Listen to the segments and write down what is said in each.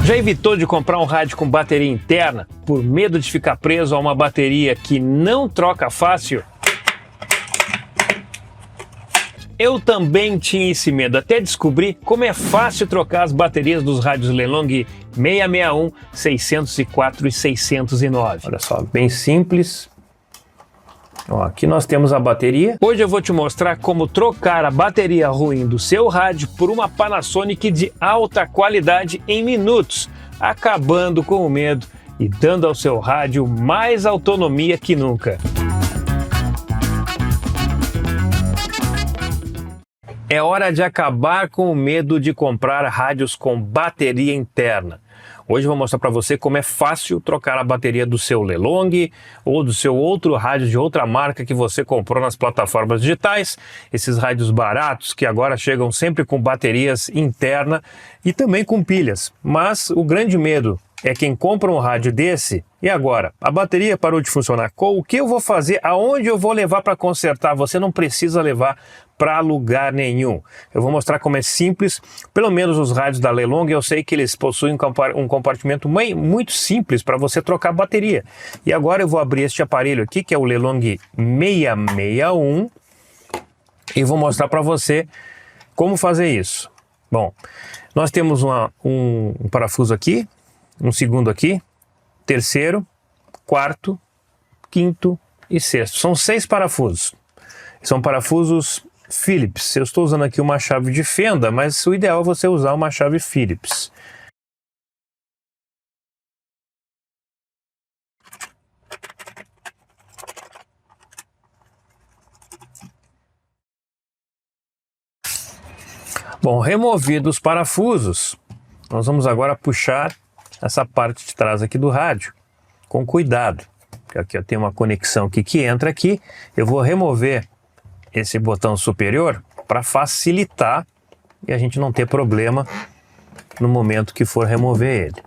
Já evitou de comprar um rádio com bateria interna por medo de ficar preso a uma bateria que não troca fácil? Eu também tinha esse medo, até descobrir como é fácil trocar as baterias dos rádios Lelong 661, 604 e 609. Olha só, bem simples. Ó, aqui nós temos a bateria. Hoje eu vou te mostrar como trocar a bateria ruim do seu rádio por uma Panasonic de alta qualidade em minutos, acabando com o medo e dando ao seu rádio mais autonomia que nunca. É hora de acabar com o medo de comprar rádios com bateria interna. Hoje eu vou mostrar para você como é fácil trocar a bateria do seu Lelong ou do seu outro rádio de outra marca que você comprou nas plataformas digitais. Esses rádios baratos que agora chegam sempre com baterias interna e também com pilhas. Mas o grande medo é quem compra um rádio desse, e agora? A bateria parou de funcionar. O que eu vou fazer? Aonde eu vou levar para consertar? Você não precisa levar para lugar nenhum. Eu vou mostrar como é simples. Pelo menos os rádios da Lelong, eu sei que eles possuem um compartimento muito simples para você trocar a bateria. E agora eu vou abrir este aparelho aqui, que é o Lelong 661, e vou mostrar para você como fazer isso. Bom, nós temos um parafuso aqui, um segundo aqui, terceiro, quarto, quinto e sexto. São 6 parafusos. São parafusos Phillips. Eu estou usando aqui uma chave de fenda, mas o ideal é você usar uma chave Phillips. Bom, removidos os parafusos, nós vamos agora puxar essa parte de trás aqui do rádio com cuidado. Porque aqui eu tenho uma conexão aqui que entra aqui. Eu vou remover esse botão superior para facilitar e a gente não ter problema no momento que for remover ele.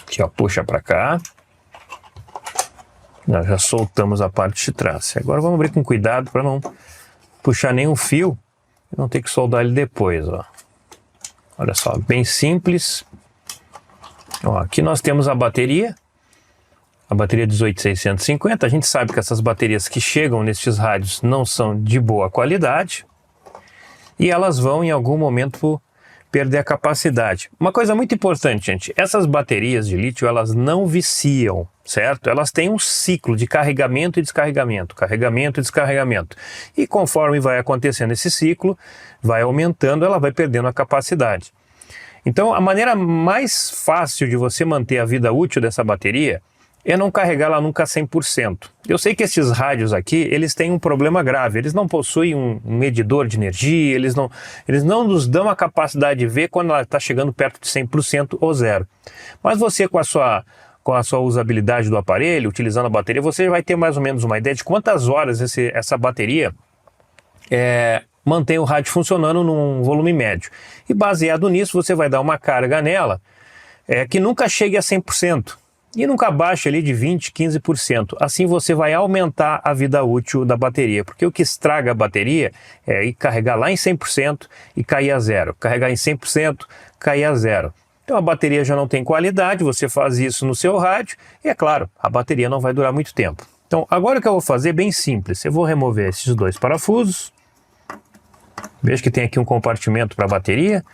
Aqui, ó, puxa para cá. Nós já soltamos a parte de trás. Agora vamos abrir com cuidado para não puxar nenhum fio e não ter que soldar ele depois, ó. Olha só, bem simples. Ó, aqui nós temos a bateria 18650. A gente sabe que essas baterias que chegam nestes rádios não são de boa qualidade e elas vão em algum momento perder a capacidade. Uma coisa muito importante, gente, essas baterias de lítio, elas não viciam, certo? Elas têm um ciclo de carregamento e descarregamento, carregamento e descarregamento. E conforme vai acontecendo esse ciclo, vai aumentando, ela vai perdendo a capacidade. Então, a maneira mais fácil de você manter a vida útil dessa bateria é não carregá-la nunca 100%. Eu sei que esses rádios aqui, eles têm um problema grave, eles não possuem um medidor de energia, eles não nos dão a capacidade de ver quando ela está chegando perto de 100% ou zero. Mas você, com a sua usabilidade do aparelho, utilizando a bateria, você vai ter mais ou menos uma ideia de quantas horas essa bateria mantém o rádio funcionando num volume médio. E baseado nisso, você vai dar uma carga nela que nunca chegue a 100%. E nunca baixe ali de 20%, 15%. Assim você vai aumentar a vida útil da bateria, porque o que estraga a bateria é ir carregar lá em 100% e cair a zero. Carregar em 100%, cair a zero. Então a bateria já não tem qualidade, você faz isso no seu rádio e é claro, a bateria não vai durar muito tempo. Então agora o que eu vou fazer é bem simples. Eu vou remover esses 2 parafusos. Veja que tem aqui um compartimento para a bateria.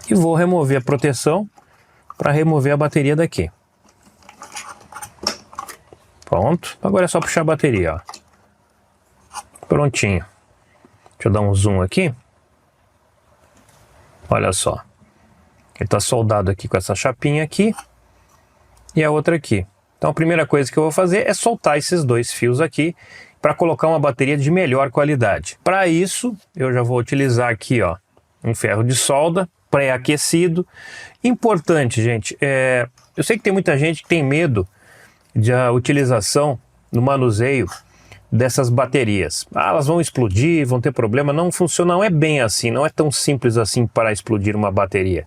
E vou remover a proteção para remover a bateria daqui. Pronto. Agora é só puxar a bateria, ó. Prontinho. Deixa eu dar um zoom aqui. Olha só. Ele está soldado aqui com essa chapinha aqui e a outra aqui. Então a primeira coisa que eu vou fazer é soltar esses 2 fios aqui para colocar uma bateria de melhor qualidade. Para isso, eu já vou utilizar aqui, ó, um ferro de solda pré-aquecido. Importante, gente, eu sei que tem muita gente que tem medo da utilização no manuseio dessas baterias. Ah, elas vão explodir, vão ter problema. Não funciona, não é bem assim, não é tão simples assim para explodir uma bateria.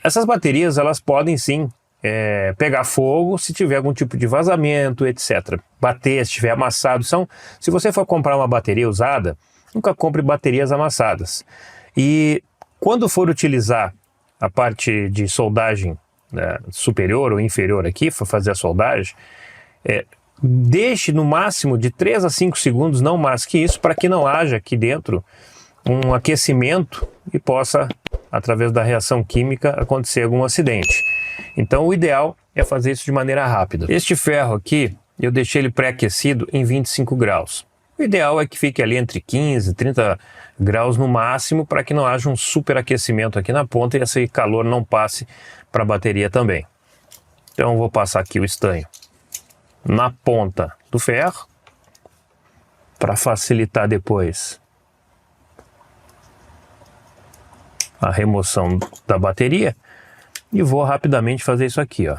Essas baterias, elas podem sim pegar fogo se tiver algum tipo de vazamento, etc. Bater, se estiver amassado. Se você for comprar uma bateria usada, nunca compre baterias amassadas. E quando for utilizar a parte de soldagem superior ou inferior aqui, for fazer a soldagem, deixe no máximo de 3 a 5 segundos, não mais que isso, para que não haja aqui dentro um aquecimento e possa, através da reação química, acontecer algum acidente. Então o ideal é fazer isso de maneira rápida. Este ferro aqui, eu deixei ele pré-aquecido em 25 graus. O ideal é que fique ali entre 15 e 30 graus no máximo, para que não haja um superaquecimento aqui na ponta e esse calor não passe para a bateria também. Então eu vou passar aqui o estanho na ponta do ferro, para facilitar depois a remoção da bateria, e vou rapidamente fazer isso aqui, ó.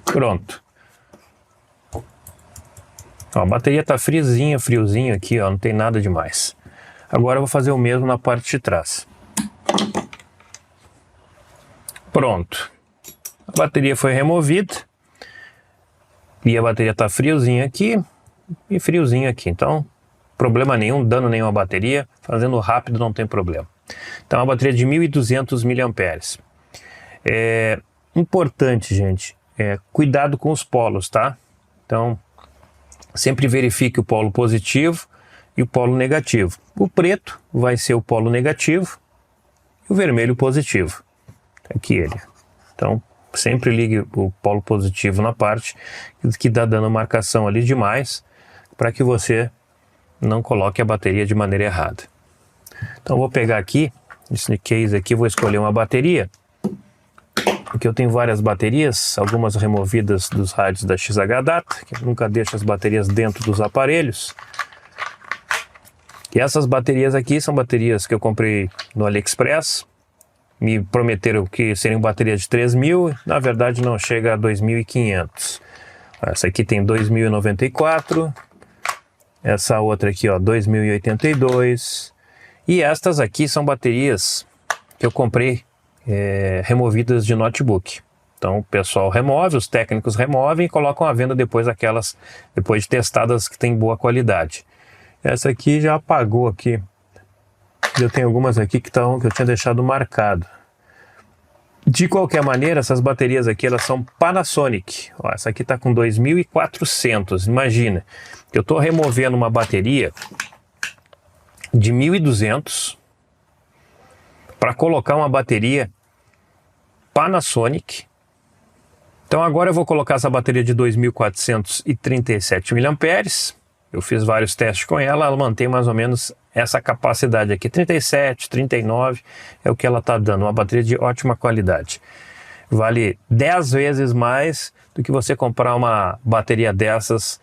Pronto. Ó, a bateria tá friozinho aqui, ó, não tem nada demais. Agora eu vou fazer o mesmo na parte de trás. Pronto. A bateria foi removida e a bateria tá friozinha aqui e friozinho aqui, então problema nenhum, dano nenhum à bateria, fazendo rápido não tem problema. Então a bateria de 1.200 mAh. Importante, gente, cuidado com os polos, tá? Então sempre verifique o polo positivo e o polo negativo. O preto vai ser o polo negativo e o vermelho positivo. Aqui ele. Então sempre ligue o polo positivo na parte que está dando marcação ali demais, para que você não coloque a bateria de maneira errada. Então vou pegar aqui, esse case aqui, vou escolher uma bateria, porque eu tenho várias baterias, algumas removidas dos rádios da XH-Data, que eu nunca deixo as baterias dentro dos aparelhos. E essas baterias aqui são baterias que eu comprei no AliExpress. Me prometeram que seriam baterias de 3.000, na verdade não chega a 2.500. Essa aqui tem 2.094, essa outra aqui, ó, 2.082. E estas aqui são baterias que eu comprei removidas de notebook. Então o pessoal remove, os técnicos removem e colocam à venda depois aquelas, depois de testadas, que tem boa qualidade. Essa aqui já apagou aqui. Eu tenho algumas aqui que eu tinha deixado marcado. De qualquer maneira, essas baterias aqui, elas são Panasonic. Ó, essa aqui está com 2.400. Imagina, eu estou removendo uma bateria de 1.200 para colocar uma bateria Panasonic. Então agora eu vou colocar essa bateria de 2.437 mAh. Eu fiz vários testes com ela, ela mantém mais ou menos essa capacidade aqui, 37, 39, é o que ela está dando, uma bateria de ótima qualidade. Vale 10 vezes mais do que você comprar uma bateria dessas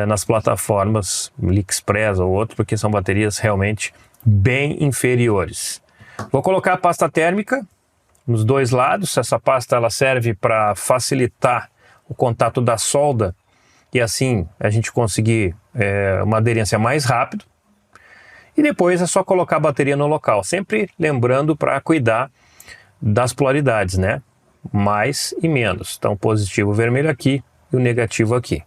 nas plataformas AliExpress ou outro, porque são baterias realmente bem inferiores. Vou colocar a pasta térmica nos dois lados. Essa pasta ela serve para facilitar o contato da solda e assim a gente conseguir uma aderência mais rápido. E depois é só colocar a bateria no local, sempre lembrando para cuidar das polaridades, né? Mais e menos. Então positivo vermelho aqui e o negativo aqui.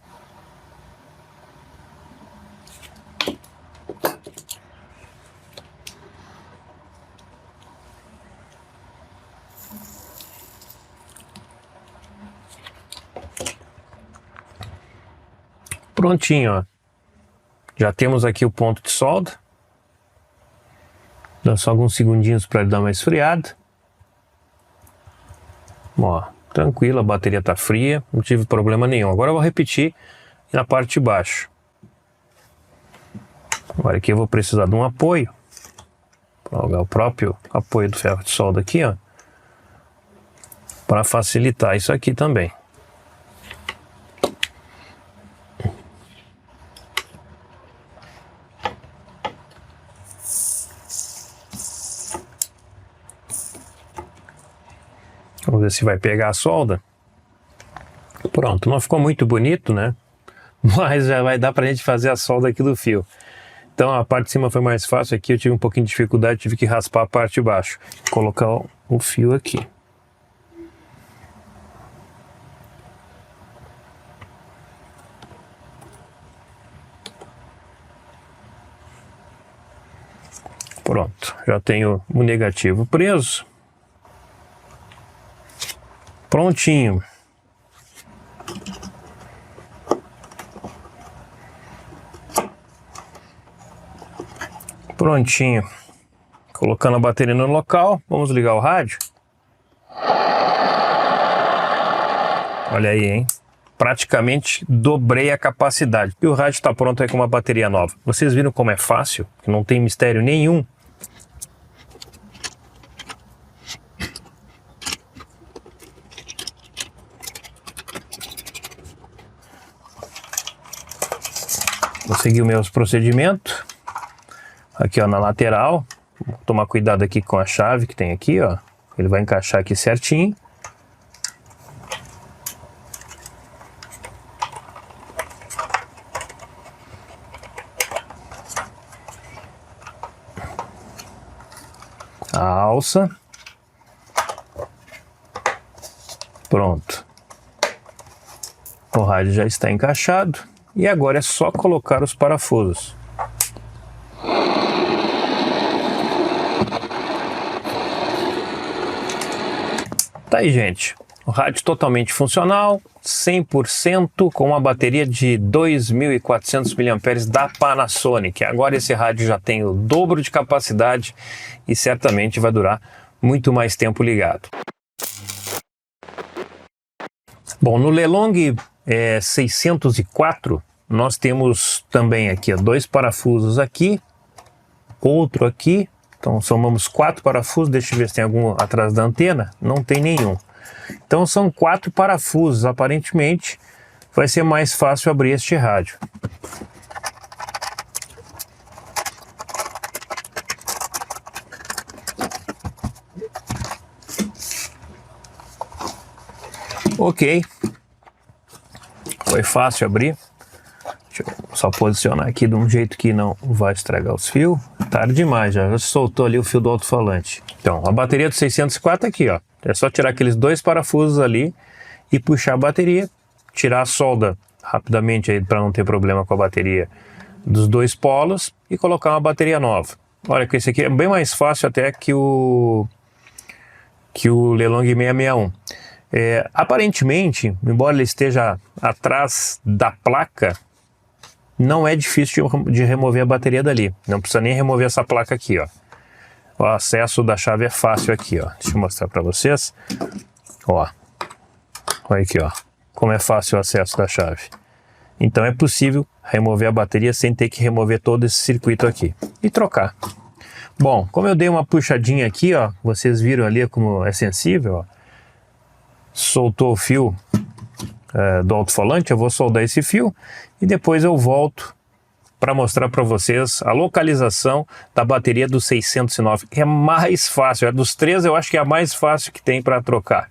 Prontinho, ó. Já temos aqui o ponto de solda. Dá só alguns segundinhos para ele dar uma esfriada. Ó, tranquilo, a bateria está fria, não tive problema nenhum. Agora eu vou repetir na parte de baixo. Agora aqui eu vou precisar de um apoio. Vou jogar o próprio apoio do ferro de solda aqui, ó, para facilitar isso aqui também. Vamos ver se vai pegar a solda. Pronto, não ficou muito bonito, né? Mas já vai dar pra gente fazer a solda aqui do fio. Então a parte de cima foi mais fácil, aqui eu tive um pouquinho de dificuldade, tive que raspar a parte de baixo. Vou colocar o fio aqui. Pronto, já tenho o negativo preso. Prontinho. Prontinho. Colocando a bateria no local, vamos ligar o rádio. Olha aí, hein? Praticamente dobrei a capacidade. E o rádio está pronto aí com uma bateria nova. Vocês viram como é fácil? Que não tem mistério nenhum. Vou seguir o meu procedimento. Aqui, ó, na lateral. Vou tomar cuidado aqui com a chave que tem aqui, ó. Ele vai encaixar aqui certinho. A alça. Pronto. O rádio já está encaixado. E agora é só colocar os parafusos. Tá aí, gente. O rádio totalmente funcional, 100%, com uma bateria de 2.400 mAh da Panasonic. Agora esse rádio já tem o dobro de capacidade e certamente vai durar muito mais tempo ligado. Bom, no Lelong 604, nós temos também aqui, ó, 2 parafusos aqui, outro aqui. Então somamos 4 parafusos, deixa eu ver se tem algum atrás da antena, não tem nenhum. Então são 4 parafusos, aparentemente vai ser mais fácil abrir este rádio. Ok, foi fácil abrir. Deixa eu só posicionar aqui de um jeito que não vai estragar os fios. Tarde demais, já soltou ali o fio do alto-falante. Então, a bateria do 604 aqui, ó. É só tirar aqueles 2 parafusos ali e puxar a bateria, tirar a solda rapidamente aí para não ter problema com a bateria dos 2 polos e colocar uma bateria nova. Olha que esse aqui é bem mais fácil até que o Lelong 661. Aparentemente, embora ele esteja atrás da placa, não é difícil de remover a bateria dali. Não precisa nem remover essa placa aqui, ó. O acesso da chave é fácil aqui, ó. Deixa eu mostrar para vocês. Ó. Olha aqui, ó. Como é fácil o acesso da chave. Então é possível remover a bateria sem ter que remover todo esse circuito aqui. E trocar. Bom, como eu dei uma puxadinha aqui, ó. Vocês viram ali como é sensível, ó. Soltou o fio do alto-falante, eu vou soldar esse fio e depois eu volto para mostrar para vocês a localização da bateria do 609. É mais fácil, dos 3 eu acho que é a mais fácil que tem para trocar.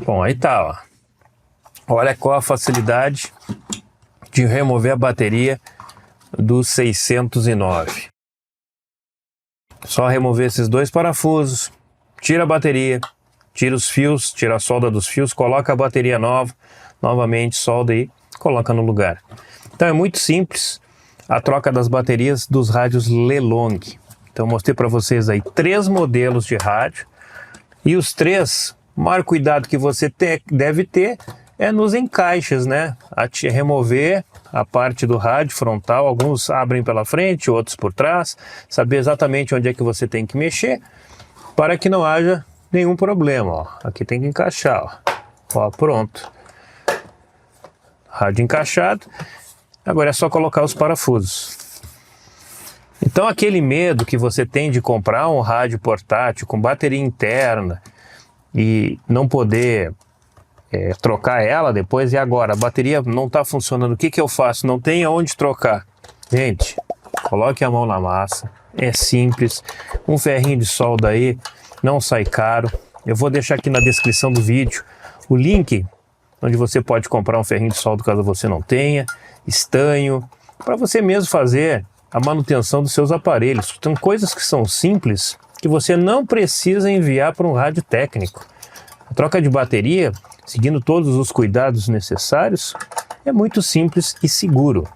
Bom, aí tá, ó. Olha qual a facilidade de remover a bateria do 609. Só remover esses 2 parafusos, tira a bateria, tira os fios, tira a solda dos fios, coloca a bateria nova, novamente solda aí, coloca no lugar. Então é muito simples. a troca das baterias dos rádios Lelong. Então mostrei para vocês aí 3 modelos de rádio e os 3, o maior cuidado que você deve ter é nos encaixes, né? Remover a parte do rádio frontal, alguns abrem pela frente, outros por trás, saber exatamente onde é que você tem que mexer para que não haja nenhum problema, ó. Aqui tem que encaixar, ó. Ó, pronto. Rádio encaixado. Agora é só colocar os parafusos. Então aquele medo que você tem de comprar um rádio portátil com bateria interna e não poder trocar ela depois, e agora? A bateria não está funcionando, o que que eu faço? Não tem aonde trocar. Gente, coloque a mão na massa, é simples, um ferrinho de solda aí, não sai caro. Eu vou deixar aqui na descrição do vídeo o link onde você pode comprar um ferrinho de solda caso você não tenha, estanho, para você mesmo fazer a manutenção dos seus aparelhos. Tem coisas que são simples que você não precisa enviar para um rádio técnico. A troca de bateria, seguindo todos os cuidados necessários, é muito simples e seguro.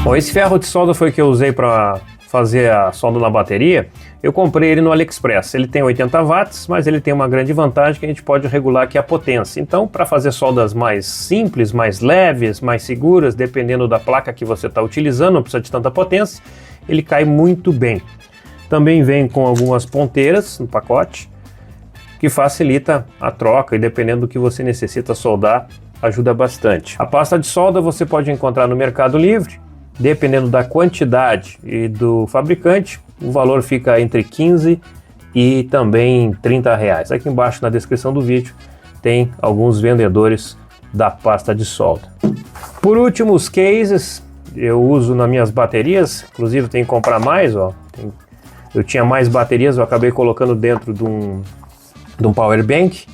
Bom, esse ferro de solda foi que eu usei para fazer a solda na bateria. Eu comprei ele no AliExpress. Ele tem 80 watts, mas ele tem uma grande vantagem que a gente pode regular aqui a potência. Então, para fazer soldas mais simples, mais leves, mais seguras, dependendo da placa que você está utilizando, não precisa de tanta potência, ele cai muito bem. Também vem com algumas ponteiras no pacote, que facilita a troca e dependendo do que você necessita soldar, ajuda bastante. A pasta de solda você pode encontrar no Mercado Livre. Dependendo da quantidade e do fabricante, o valor fica entre 15 e também 30 reais. Aqui embaixo na descrição do vídeo tem alguns vendedores da pasta de solda. Por último, os cases eu uso nas minhas baterias, inclusive tenho que comprar mais, ó. Eu tinha mais baterias, eu acabei colocando dentro de um power bank.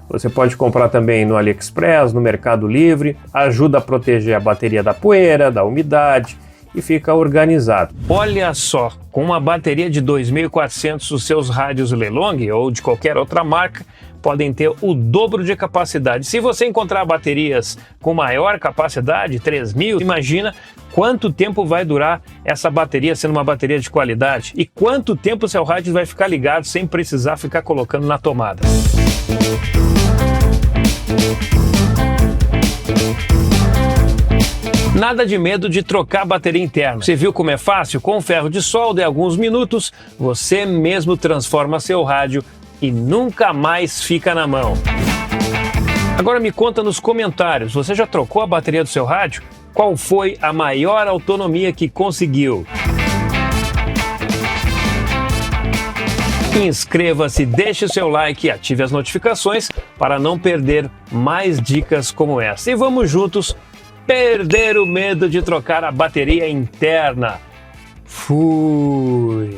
Você pode comprar também no AliExpress, no Mercado Livre, ajuda a proteger a bateria da poeira, da umidade e fica organizado. Olha só, com uma bateria de 2.400, os seus rádios Lelong ou de qualquer outra marca podem ter o dobro de capacidade. Se você encontrar baterias com maior capacidade, 3.000, imagina quanto tempo vai durar essa bateria sendo uma bateria de qualidade e quanto tempo seu rádio vai ficar ligado sem precisar ficar colocando na tomada. Nada de medo de trocar a bateria interna. Você viu como é fácil? Com um ferro de solda, em alguns minutos, você mesmo transforma seu rádio e nunca mais fica na mão. Agora me conta nos comentários, você já trocou a bateria do seu rádio? Qual foi a maior autonomia que conseguiu? Inscreva-se, deixe o seu like e ative as notificações para não perder mais dicas como essa. E vamos juntos perder o medo de trocar a bateria interna. Fui!